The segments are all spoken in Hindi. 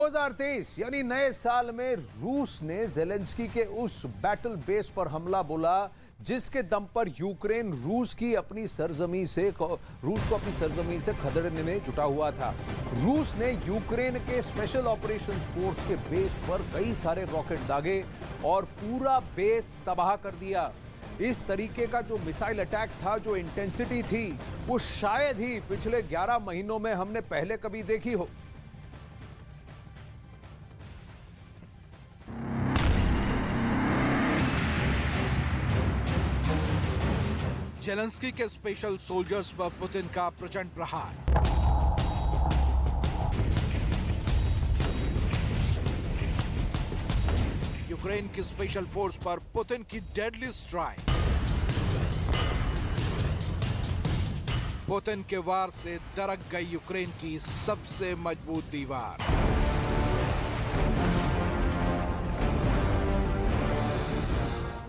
2023 यानी नए साल में रूस ने जेलेंस्की के उस बैटल बेस पर हमला बोला जिसके दम पर यूक्रेन रूस को अपनी सरजमीन से खदेड़ने में जुटा हुआ था। रूस ने यूक्रेन के स्पेशल ऑपरेशंस फोर्स के बेस पर कई सारे रॉकेट दागे और पूरा बेस तबाह कर दिया। इस तरीके का जो मिसाइल अटैक था, जो इंटेंसिटी थी, वो शायद ही पिछले 11 महीनों में हमने पहले कभी देखी हो। जेलेंस्की के स्पेशल सोल्जर्स पर पुतिन का प्रचंड प्रहार। यूक्रेन की स्पेशल फोर्स पर पुतिन की डेडली स्ट्राइक। पुतिन के वार से दरक गई यूक्रेन की सबसे मजबूत दीवार।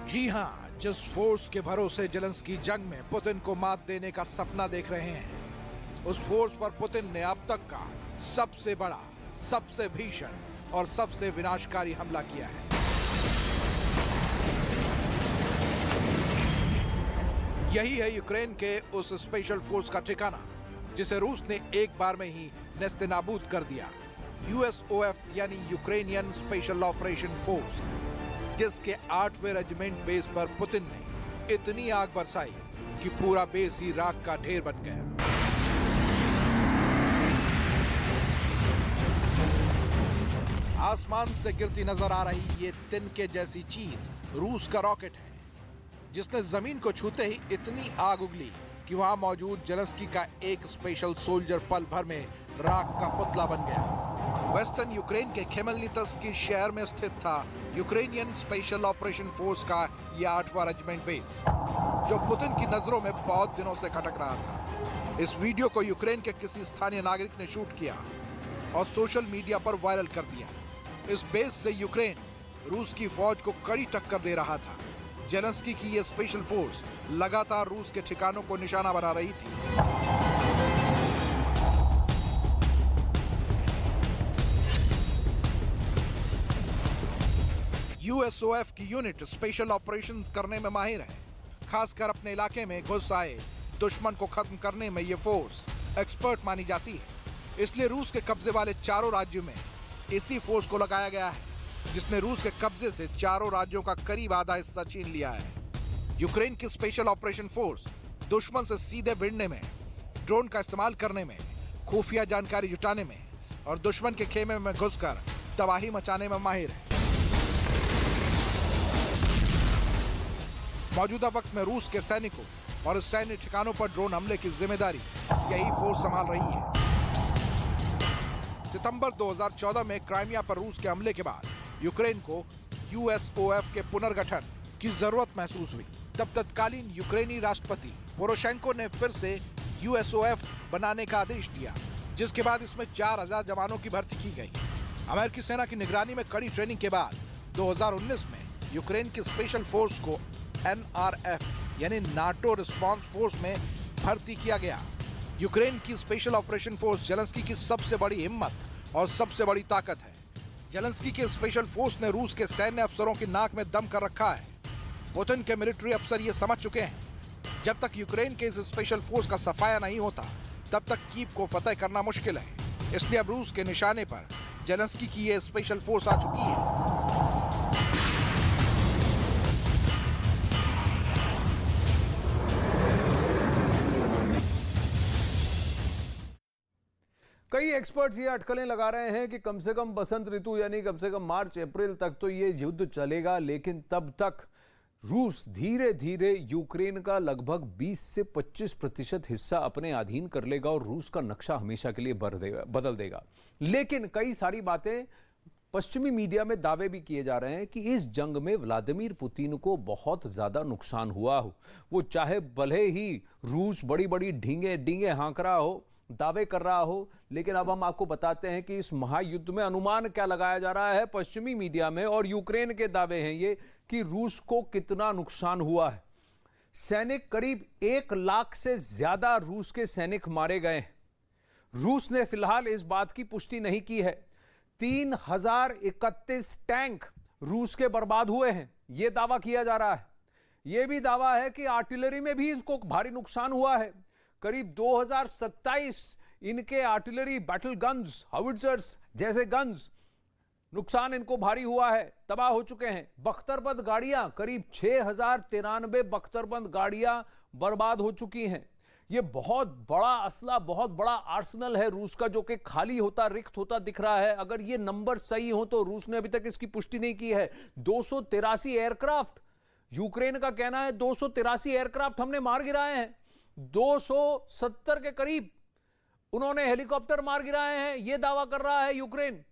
जी हां, जिस फोर्स के भरोसे जेलेंस्की जंग में पुतिन को मात देने का सपना देख रहे हैं, उस फोर्स पर पुतिन ने अब तक का सबसे बड़ा, सबसे भीषण और सबसे विनाशकारी हमला किया है। यही है यूक्रेन के उस स्पेशल फोर्स का ठिकाना जिसे रूस ने एक बार में ही नेस्तनाबूद कर दिया। यूएसओएफ यानी यूक्रेनियन स्पेशल ऑपरेशन फोर्स, जिसके 8वें रेजिमेंट बेस पर पुतिन ने इतनी आग बरसाई कि पूरा बेस ही राख का ढेर बन गया। आसमान से गिरती नजर आ रही ये तिनके जैसी चीज रूस का रॉकेट है, जिसने जमीन को छूते ही इतनी आग उगली कि वहां मौजूद जेलेंस्की का एक स्पेशल सोल्जर पल भर में राख का पुतला बन गया। वेस्टर्न यूक्रेन के खेमेलनित्स्की शहर में स्थित था यूक्रेनियन स्पेशल ऑपरेशन फोर्स का यह 8वां रेजिमेंट बेस, जो पुतिन की नजरों में बहुत दिनों से खटक रहा था। इस वीडियो को यूक्रेन के किसी स्थानीय नागरिक ने शूट किया और सोशल मीडिया पर वायरल कर दिया। इस बेस से यूक्रेन रूस की फौज को कड़ी टक्कर दे रहा था। जेलेंस्की की यह स्पेशल फोर्स लगातार रूस के ठिकानों को निशाना बना रही थी। यूएसओएफ की यूनिट स्पेशल ऑपरेशंस करने में माहिर है। खासकर अपने इलाके में घुस आए दुश्मन को खत्म करने में ये फोर्स एक्सपर्ट मानी जाती है। इसलिए रूस के कब्जे वाले चारों राज्यों में इसी फोर्स को लगाया गया है, जिसने रूस के कब्जे से चारों राज्यों का करीब आधा हिस्सा छीन लिया है। यूक्रेन की स्पेशल ऑपरेशन फोर्स दुश्मन से सीधे भिड़ने में, ड्रोन का इस्तेमाल करने में, खुफिया जानकारी जुटाने में और दुश्मन के खेमे में घुसकर तबाही मचाने में माहिर है। मौजूदा वक्त में रूस के सैनिकों और सैन्य ठिकानों पर ड्रोन हमले की जिम्मेदारी यही फोर्स संभाल रही है। सितंबर 2014 में क्राइमिया पर रूस के हमले के बाद यूक्रेन को यूएसओएफ के पुनर्गठन की जरूरत महसूस हुई। तब तत्कालीन यूक्रेनी राष्ट्रपति पोरोशेंको ने फिर से यूएसओएफ बनाने का आदेश दिया, जिसके बाद इसमें 4000 जवानों की भर्ती की गई। अमेरिकी सेना की निगरानी में कड़ी ट्रेनिंग के बाद 2019 में यूक्रेन की स्पेशल फोर्स को एनआरएफ यानी नाटो रिस्पांस फोर्स में भर्ती किया गया। यूक्रेन की स्पेशल ऑपरेशन फोर्स जेलेंस्की की सबसे बड़ी हिम्मत और सबसे बड़ी ताकत है। जेलेंस्की के स्पेशल फोर्स ने रूस के सैन्य अफसरों की नाक में दम कर रखा है। पुतिन के मिलिट्री अफसर ये समझ चुके हैं, जब तक यूक्रेन के इस स्पेशल फोर्स का सफाया नहीं होता, तब तक कीव को फतेह करना मुश्किल है। इसलिए अब रूस के निशाने पर जेलेंस्की की ये स्पेशल फोर्स आ चुकी है। कई एक्सपर्ट्स ये अटकलें लगा रहे हैं कि कम से कम बसंत ऋतु यानी कम से कम मार्च अप्रैल तक तो ये युद्ध चलेगा, लेकिन तब तक रूस धीरे धीरे यूक्रेन का लगभग 20 से 25% हिस्सा अपने अधीन कर लेगा और रूस का नक्शा हमेशा के लिए बदल देगा। लेकिन कई सारी बातें पश्चिमी मीडिया में दावे भी किए जा रहे हैं कि इस जंग में व्लादिमीर पुतिन को बहुत ज्यादा नुकसान हुआ हो। वो चाहे भले ही रूस बड़ी बड़ी ढींगे हाँक रहा हो, दावे कर रहा हो, लेकिन अब हम आपको बताते हैं कि इस महायुद्ध में अनुमान क्या लगाया जा रहा है पश्चिमी मीडिया में, और यूक्रेन के दावे हैं ये कि रूस को कितना नुकसान हुआ है। सैनिक करीब 1 लाख से ज्यादा रूस के सैनिक मारे गए हैं। रूस ने फिलहाल इस बात की पुष्टि नहीं की है। 3031 टैंक रूस के बर्बाद हुए हैं, यह दावा किया जा रहा है। यह भी दावा है कि आर्टिलरी में भी इसको भारी नुकसान हुआ है। करीब 2027 इनके आर्टिलरी बैटल गन्स, हाउविट्जर्स जैसे गन्स, नुकसान इनको भारी हुआ है, तबाह हो चुके हैं। बख्तरबंद गाड़ियां, करीब 6093 बख्तरबंद गाड़ियां बर्बाद हो चुकी हैं। यह बहुत बड़ा असला, बहुत बड़ा आर्सेनल है रूस का, जो कि खाली होता, रिक्त होता दिख रहा है। अगर ये नंबर सही हो तो रूस ने अभी तक इसकी पुष्टि नहीं की है। 283 एयरक्राफ्ट, यूक्रेन का कहना है 283 एयरक्राफ्ट हमने मार गिराए हैं। 270 के करीब उन्होंने हेलीकॉप्टर मार गिराए हैं, यह दावा कर रहा है यूक्रेन।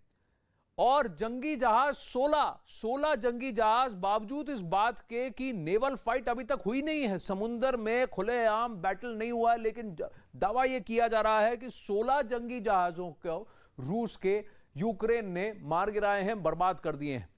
और जंगी जहाज 16 जंगी जहाज, बावजूद इस बात के कि नेवल फाइट अभी तक हुई नहीं है, समुद्र में खुलेआम बैटल नहीं हुआ है, लेकिन दावा यह किया जा रहा है कि 16 जंगी जहाजों को रूस के यूक्रेन ने मार गिराए हैं, बर्बाद कर दिए हैं।